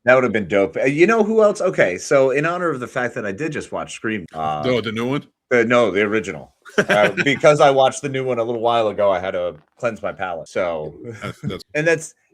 That would have been dope. You know who else? Okay, so in honor of the fact that I did just watch Scream, Oh, the new one? no, the original. Because I watched the new one a little while ago, I had to cleanse my palate. So, and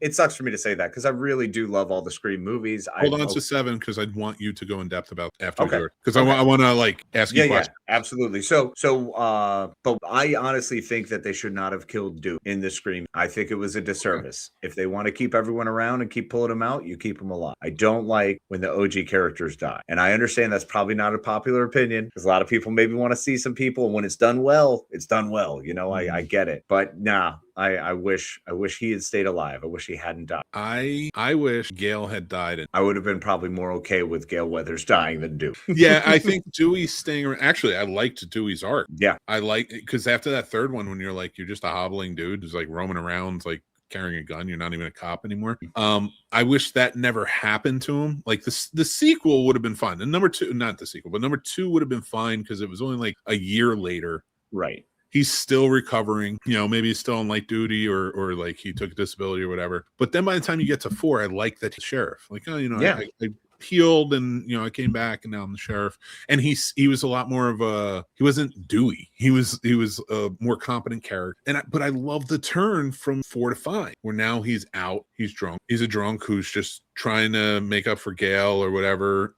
it sucks for me to say that because I really do love all the Scream movies. Hold on to 7 because I'd want you to go in depth about after Okay. because I want to like ask you questions. Yeah, absolutely. But I honestly think that they should not have killed Duke in the Scream. I think it was a disservice. If they want to keep everyone around and keep pulling them out, you keep them alive. I don't like when the OG characters die, and I understand that's probably not a popular opinion because a lot of people maybe want to see some people. And when it's done well, it's done well. You know, I get it, but nah. I wish he had stayed alive. I wish he hadn't died. I wish Gail had died. I would have been probably more okay with Gail Weathers dying than Dewey. Yeah, I think Dewey's staying around. Actually, I liked Dewey's arc. Yeah. I like because after that third one, when you're just a hobbling dude who's like roaming around, like carrying a gun, you're not even a cop anymore. I wish that never happened to him. Like the sequel would have been fine. And number 2, not the sequel, but number 2 would have been fine because it was only like a year later. Right. He's still recovering, maybe he's still on light duty or like he took a disability or whatever. But then by the time you get to 4, I like that sheriff. Like, I healed and I came back and now I'm the sheriff. And he was a lot more of he wasn't Dewey. He was a more competent character. But I love the turn from 4 to 5 where now he's out, he's drunk. He's a drunk who's just trying to make up for Gail or whatever.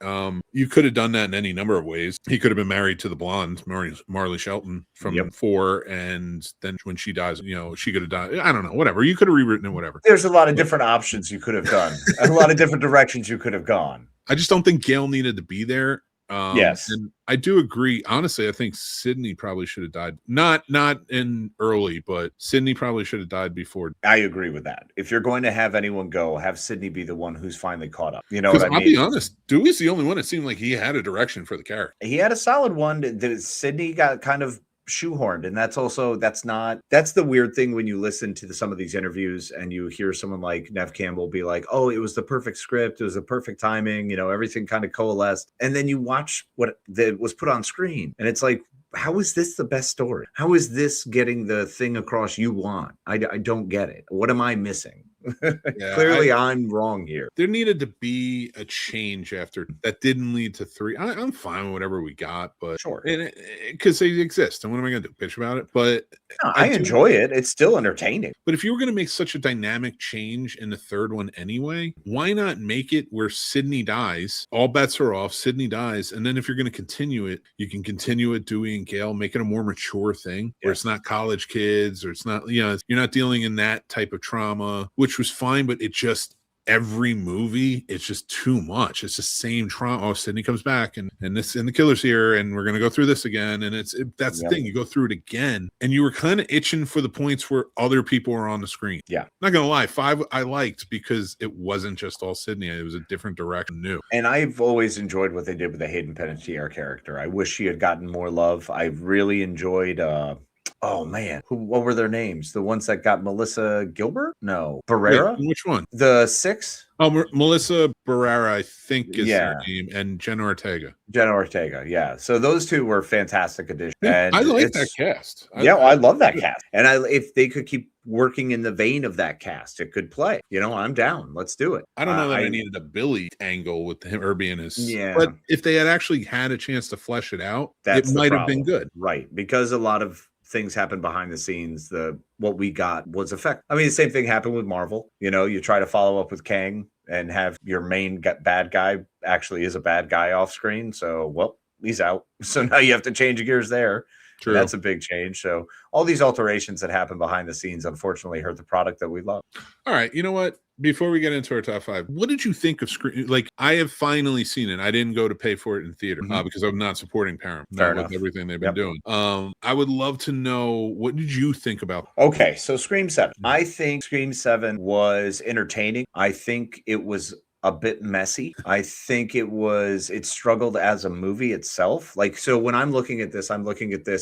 You could have done that in any number of ways. He could have been married to the blonde, Marley Shelton from 4, and then when she dies, she could have died. I don't know, whatever. You could have rewritten it, whatever. There's a lot of different options you could have done. A lot of different directions you could have gone. I just don't think Gail needed to be there. Yes. And I do agree. Honestly, I think Sydney probably should have died. Not in early, but Sydney probably should have died before. I agree with that. If you're going to have anyone go, have Sydney be the one who's finally caught up. You know what I mean? I'll be honest, Dewey's the only one that seemed like he had a direction for the character. He had a solid one. Sydney got kind of shoehorned, and that's the weird thing when you listen to some of these interviews and you hear someone like Nev Campbell be like, oh, it was the perfect script, it was the perfect timing, everything kind of coalesced, and then you watch what that was put on screen and it's like, how is this the best story? How is this getting the thing across you want? I don't get it. What am I missing? Clearly I'm wrong here. There needed to be a change after that. Didn't lead to 3. I'm fine with whatever we got, but sure, because they exist, and what am I going to do, bitch about it? But no, I enjoy it. It's still entertaining. But if you were going to make such a dynamic change in the third one anyway, why not make it where Sydney dies, all bets are off, Sydney dies, and then if you're going to continue it, you can continue it, Dewey and Gail, make it a more mature thing where it's not college kids, or it's not, you're not dealing in that type of trauma, which was fine, but it just, every movie, it's just too much. It's the same trauma. Oh, Sydney comes back and the killer's here and we're going to go through this again. And that's the thing. You go through it again and you were kind of itching for the points where other people are on the screen. Yeah. Not going to lie. 5 I liked because it wasn't just all Sydney. It was a different direction new. And I've always enjoyed what they did with the Hayden Panettiere character. I wish she had gotten more love. I really enjoyed, oh man, what were their names? The ones that got Melissa Gilbert? No, Barrera. Wait, which one? The 6. Oh, Melissa Barrera, I think is their name, and Jenna Ortega. Yeah. So those 2 were fantastic additions. And I like that cast. I love that cast. And if they could keep working in the vein of that cast, it could play. I'm down. Let's do it. I don't know that I needed a Billy angle with her being his. Yeah. But if they had actually had a chance to flesh it out, it might have been good. Right. Because a lot of things happen behind the scenes. What we got was effective. I mean, the same thing happened with Marvel. You try to follow up with Kang and have your main bad guy actually is a bad guy off screen. So, well, he's out. So now you have to change gears there. True. That's a big change. So all these alterations that happen behind the scenes, unfortunately, hurt the product that we love. All right. You know what? Before we get into our top 5, what did you think of Scream? Like, I have finally seen it. I didn't go to pay for it in theater because I'm not supporting Paramount with everything they've been doing. I would love to know, what did you think about it? Okay, so Scream 7. I think Scream 7 was entertaining. I think it was a bit messy. I think it struggled as a movie itself. Like, so when I'm looking at this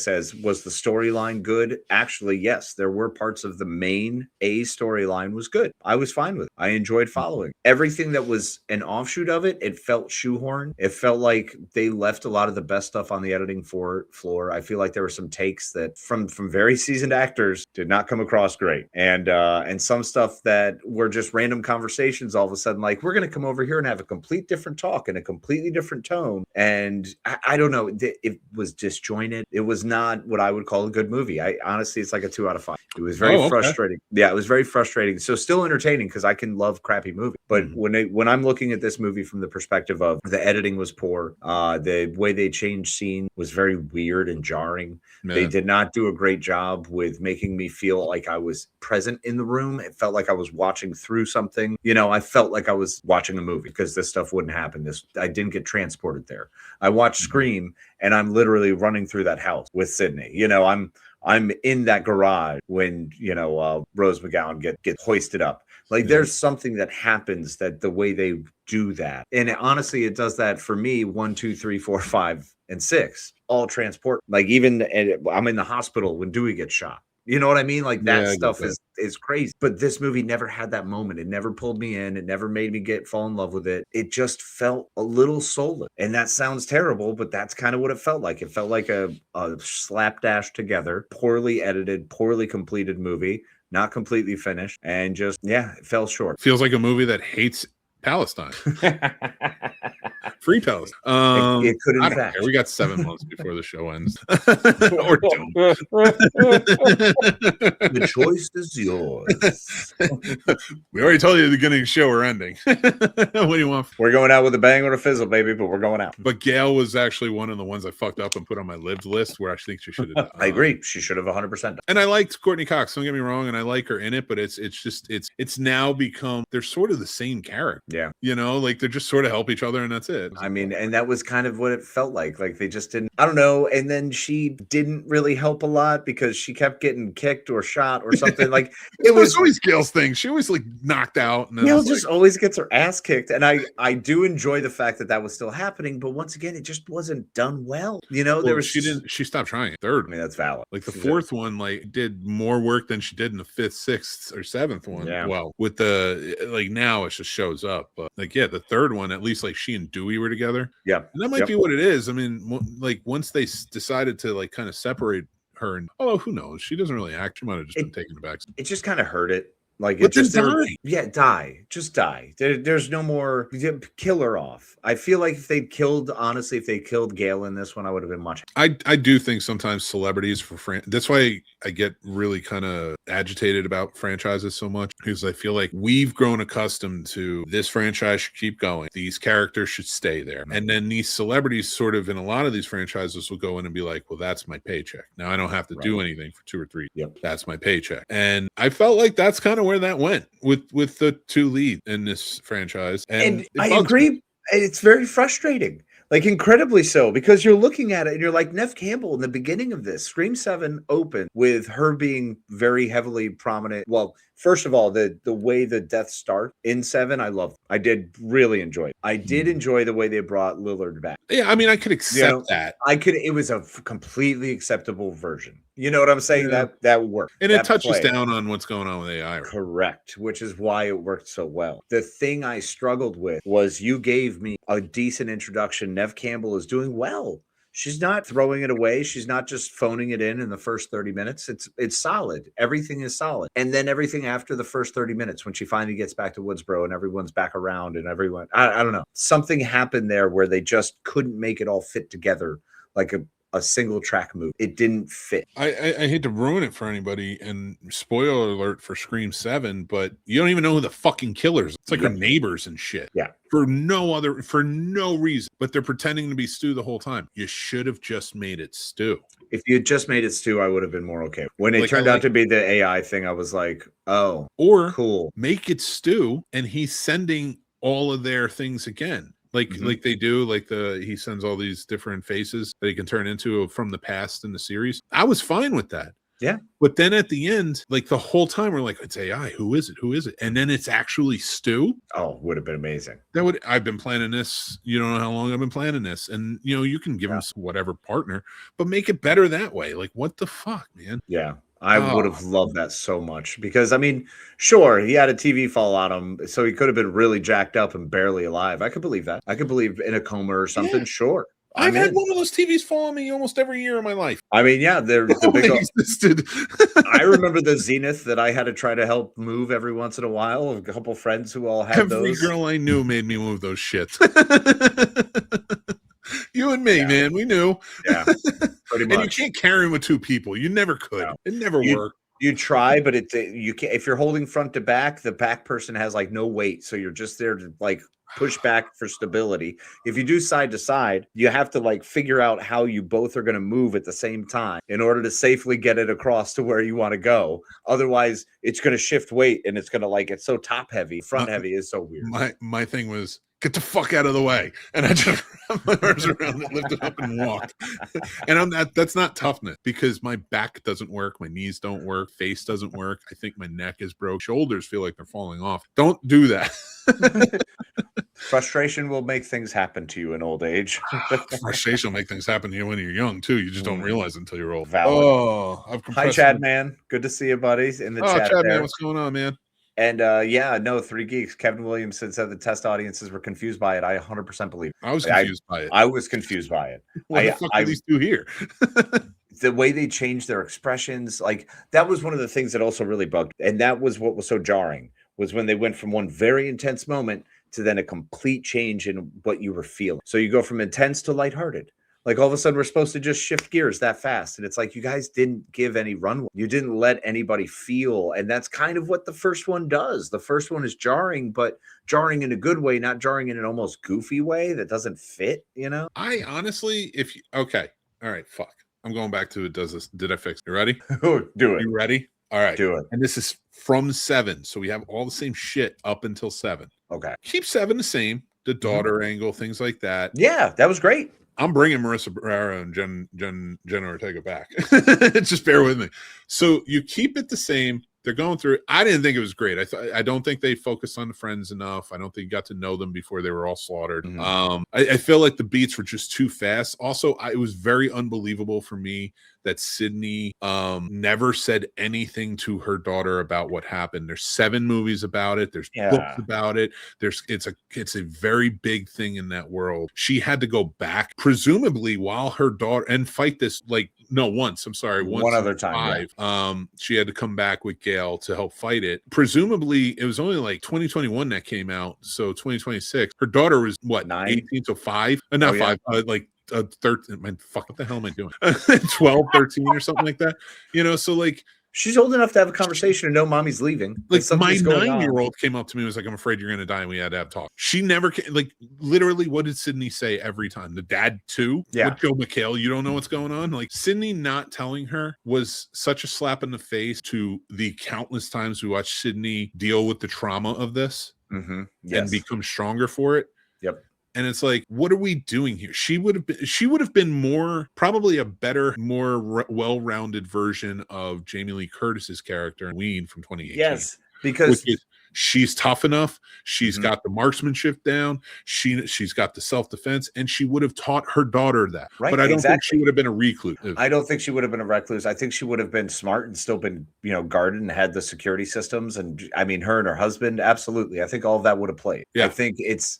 as, was the storyline good? Actually, yes, there were parts of the main storyline was good. I was fine with it. I enjoyed following everything that was an offshoot of it. It felt shoehorned. It felt like they left a lot of the best stuff on the editing floor. I feel like there were some takes that from very seasoned actors did not come across great. And some stuff that were just random conversations all of a sudden, like, we're going to come over here and have a complete different talk and a completely different tone. And I don't know. It was disjointed. It was not what I would call a good movie. Honestly, it's like a 2 out of 5. It was very frustrating. Yeah, it was very frustrating. So still entertaining because I can love crappy movies. But when I'm looking at this movie from the perspective of the editing was poor, the way they changed scene was very weird and jarring. Man. They did not do a great job with making me feel like I was present in the room. It felt like I was watching through something. You know, I felt like I was watching a movie because this stuff wouldn't happen. I didn't get transported there. I watched Scream and I'm literally running through that house with Sydney. You know, I'm in that garage when, Rose McGowan get hoisted up. Like there's something that happens that the way they do that. And honestly, it does that for me. 1, 2, 3, 4, 5, and 6, all transport. Like even I'm in the hospital when Dewey gets shot. You know what I mean? Like that stuff is crazy. But this movie never had that moment. It never pulled me in. It never made me fall in love with it. It just felt a little soulless. And that sounds terrible, but that's kind of what it felt like. It felt like a slapdash together, poorly edited, poorly completed movie, not completely finished, and just, it fell short. Feels like a movie that hates Palestine. Free Palestine. It could, in I don't fact. care. We got 7 months before the show ends. Or don't. The choice is yours. We already told you at the beginning of the show we're ending. What do you want? We're going out with a bang or a fizzle, baby, but we're going out. But Gail was actually one of the ones I fucked up and put on my lived list where I think she should have done. I agree. She should have 100%. And I liked Courtney Cox, don't get me wrong, and I like her in it, but it's now become, they're sort of the same character. Yeah. You know, like they're just sort of help each other and that's it. I mean, and that was kind of what it felt like. Like they just didn't, I don't know. And then she didn't really help a lot because she kept getting kicked or shot or something. Like it was always Gail's thing. She always like knocked out. And Gail just always gets her ass kicked. And I do enjoy the fact that was still happening. But once again, it just wasn't done well. You know, she stopped trying. Third. I mean, that's valid. Like the fourth one, like did more work than she did in the 5th, 6th, or 7th one. Yeah. Well, with the now it just shows up. But like, the third one, at least like she and Dewey were together. Yeah. And that might be what it is. I mean, like once they decided to like kind of separate her and who knows? She doesn't really act. She might have just been taken aback. It just kind of hurt it. Like but it just die. Just die. There's no more. Kill her off. I feel like if they killed Gail in this one, I would have been much. I do think sometimes celebrities that's why I get really kind of agitated about franchises so much, because I feel like we've grown accustomed to this franchise should keep going. These characters should stay there. And then these celebrities sort of in a lot of these franchises will go in and be like, well, that's my paycheck. Now I don't have to do anything for 2 or 3. Yep. That's my paycheck. And I felt like that's kind of where that went with the 2 leads in this franchise. And I agree. It's very frustrating. Like incredibly so, because you're looking at it and you're like, Neve Campbell in the beginning of this, Scream 7 opened with her being very heavily prominent. Well, first of all, the way the deaths start in 7, I loved. I did really enjoy it. I did enjoy the way they brought Lillard back. Yeah, I mean, I could accept that. It was a completely acceptable version. You know what I'm saying? Yeah. That worked. And it touches down on what's going on with AI. Correct, which is why it worked so well. The thing I struggled with was you gave me a decent introduction. Neve Campbell is doing well. She's not throwing it away. She's not just phoning it in the first 30 minutes. It's solid. Everything is solid. And then everything after the first 30 minutes, when she finally gets back to Woodsboro and everyone's back around and everyone, I don't know. Something happened there where they just couldn't make it all fit together like a single track movie. It didn't fit. I hate to ruin it for anybody, and spoiler alert for Scream 7, but you don't even know who the fucking killers are. It's like her neighbors and shit. Yeah. For no reason. But they're pretending to be Stu the whole time. You should have just made it Stu. If you had just made it Stu, I would have been more okay. When it turned out to be the AI thing, I was like, oh, or cool. Make it Stu and he's sending all of their things again. Like they do, like he sends all these different faces that he can turn into from the past in the series. I was fine with that. Yeah. But then at the end, like the whole time we're like, it's AI. Who is it? Who is it? And then it's actually Stu. Oh, would have been amazing. I've been planning this. You don't know how long I've been planning this. And you can give him whatever partner, but make it better that way. Like, what the fuck, man? Yeah. I would have loved that so much because, I mean, sure, he had a TV fall on him, so he could have been really jacked up and barely alive. I could believe that. I could believe in a coma or something. Yeah. Sure. I've had one of those TVs fall on me almost every year of my life. I mean, yeah, they're the big. Existed. I remember the Zenith that I had to try to help move every once in a while. A couple friends who all had those. Every girl I knew made me move those shits. You and me, man, we knew. Yeah, pretty much. And you can't carry them with two people. You never could. No. It never worked. You try, but you can't. If you're holding front to back, the back person has like no weight, so you're just there to like push back for stability. If you do side to side, you have to like figure out how you both are going to move at the same time in order to safely get it across to where you want to go. Otherwise, it's going to shift weight and it's going to like, it's so top heavy. Front heavy is so weird. My thing was, get the fuck out of the way. And I just wrapped my arms around it, lifted up and walked. And that's not toughness because my back doesn't work. My knees don't work. Face doesn't work. I think my neck is broke. Shoulders feel like they're falling off. Don't do that. Frustration will make things happen to you in old age. Frustration will make things happen to you when you're young too. You just don't realize until you're old. Valid. Oh, hi, Chad, man. Good to see you, buddies. In the chat, Chad, man, what's going on, man? And Three Geeks. Kevin Williamson said the test audiences were confused by it. I 100% believe it. I was confused by it. I was confused by it. What the fuck are these two here? The way they changed their expressions, like that was one of the things that also really bugged. And that was what was so jarring, was when they went from one very intense moment to then a complete change in what you were feeling. So you go from intense to lighthearted. Like all of a sudden we're supposed to just shift gears that fast. And it's like, you guys didn't give any runway. You didn't let anybody feel. And that's kind of what the first one does. The first one is jarring, but jarring in a good way, not jarring in an almost goofy way that doesn't fit, you know? I honestly, okay. All right, fuck. I'm going back to it. Did I fix it? You ready? Do it. You ready? All right. Do it. And this is from 7. So we have all the same shit up until 7. Okay. Keep 7 the same. The daughter angle, things like that. Yeah, that was great. I'm bringing Marissa Barrera and Jenna Ortega back. Just bear with me. So you keep it the same. They're going through it. I didn't think it was great. I don't think they focused on the friends enough. I don't think you got to know them before they were all slaughtered. Mm-hmm. I feel like the beats were just too fast. Also, it was very unbelievable for me that Sydney never said anything to her daughter about what happened. There's 7 movies about it. There's books about it. It's a very big thing in that world. She had to go back, presumably while her daughter, and fight this once. I'm sorry, one other time. 5. Yeah. She had to come back with Gail to help fight it. Presumably, it was only like 2021 that came out. So 2026. Her daughter was what, 9? 18, so 5? Not 5. Like 13. Man, fuck, what the hell am I doing? 12, 13, or something like that. So like. She's old enough to have a conversation and know mommy's leaving. Like my 9-year-old came up to me and was like, I'm afraid you're going to die. And we had to have talk. She never came, like literally, what did Sydney say every time? The dad too? Yeah. With Joe McHale, you don't know what's going on. Like Sydney not telling her was such a slap in the face to the countless times we watched Sydney deal with the trauma of this and become stronger for it. Yep. And it's like, what are we doing here? She would have been more, probably a better, more well-rounded version of Jamie Lee Curtis's character in Ween from 2018. Yes, because she's tough enough. She's got the marksmanship down. She's got the self-defense, and she would have taught her daughter that. Right, but I don't think she would have been a recluse. I don't think she would have been a recluse. I think she would have been smart and still been, guarded and had the security systems. And I mean, her and her husband, absolutely. I think all of that would have played. Yeah. I think it's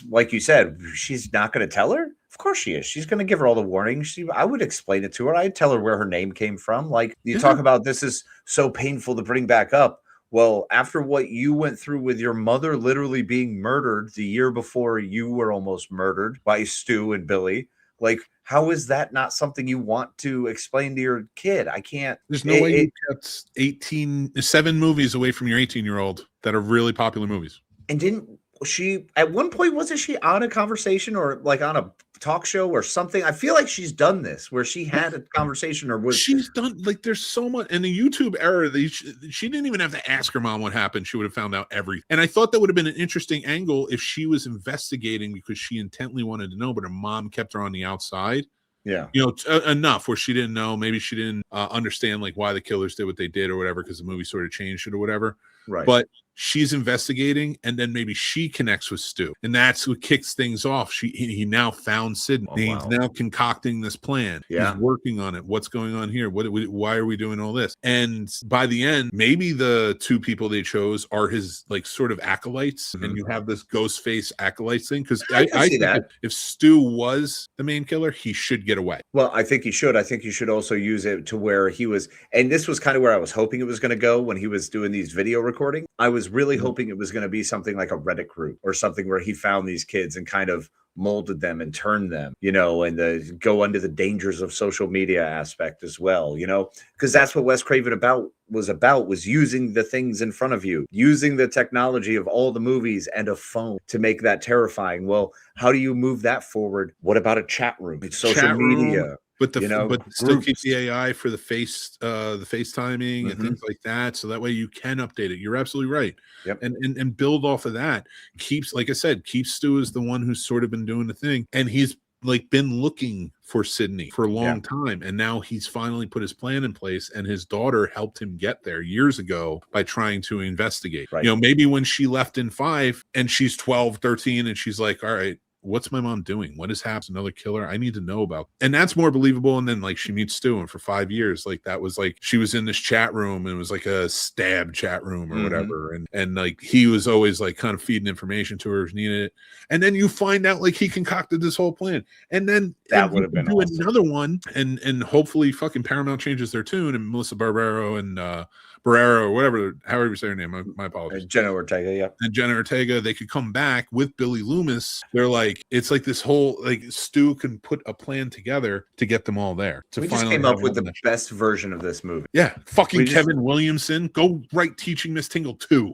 like you said, she's not going to tell her. Of course she is. She's going to give her all the warnings. I would explain it to her. I'd tell her where her name came from. Like you talk about, this is so painful to bring back up. Well, after what you went through with your mother literally being murdered the year before you were almost murdered by Stu and Billy, like, how is that not something you want to explain to your kid? I can't. There's no way you kept 7 movies away from your 18-year-old that are really popular movies. And didn't she, at one point, wasn't she on a conversation or like on a talk show or something? I feel like she's done this where she had a conversation or was. She's done, like, there's so much in the YouTube era. She didn't even have to ask her mom what happened. She would have found out everything. And I thought that would have been an interesting angle if she was investigating because she intently wanted to know, but her mom kept her on the outside. Yeah. Enough where she didn't know. Maybe she didn't understand like why the killers did what they did or whatever, because the movie sort of changed it or whatever. Right. But she's investigating, and then maybe she connects with Stu, and that's what kicks things off. He now found Sydney. He's now concocting this plan. He's working on it. What's going on here? Why are we doing all this? And by the end, maybe the two people they chose are his like sort of acolytes, and you have this Ghostface acolytes thing. Because I see that if Stu was the main killer, he should get away. Well, I think he should. I think you should also use it to where he was, and this was kind of where I was hoping it was going to go when he was doing these video recording. I was really hoping it was going to be something like a Reddit group or something where he found these kids and kind of molded them and turned them, you know, and go under the dangers of social media aspect as well, you know, because that's what Wes Craven was using the things in front of you, using the technology of all the movies and a phone to make that terrifying. Well, how do you move that forward? What about a chat room? It's social media. But still keep the AI for the FaceTiming and things like that, so that way you can update it. You're absolutely right. Yep. And build off of that. Like I said, Stu is the one who's sort of been doing the thing, and he's like been looking for Sydney for a long time, and now he's finally put his plan in place, and his daughter helped him get there years ago by trying to investigate. Right. You know, maybe when she left in 5 and she's 12, 13, and she's like, all right, what's my mom doing? What has happened? Another killer? I need to know about. And that's more believable. And then like she meets Stu, and for 5 years, like that was like she was in this chat room, and it was like a stab chat room or whatever. And like he was always like kind of feeding information to her if needed it. And then you find out like he concocted this whole plan. And then that would have been awesome. Another one, and hopefully fucking Paramount changes their tune, and Melissa Barbero and Barrera or whatever, however you say her name, my apologies. Jenna Ortega, And Jenna Ortega, they could come back with Billy Loomis. They're like, it's like this whole, like Stu can put a plan together to get them all there. We just came up with the best version of this movie. Yeah, fucking Kevin Williamson, go write Teaching Miss Tingle 2.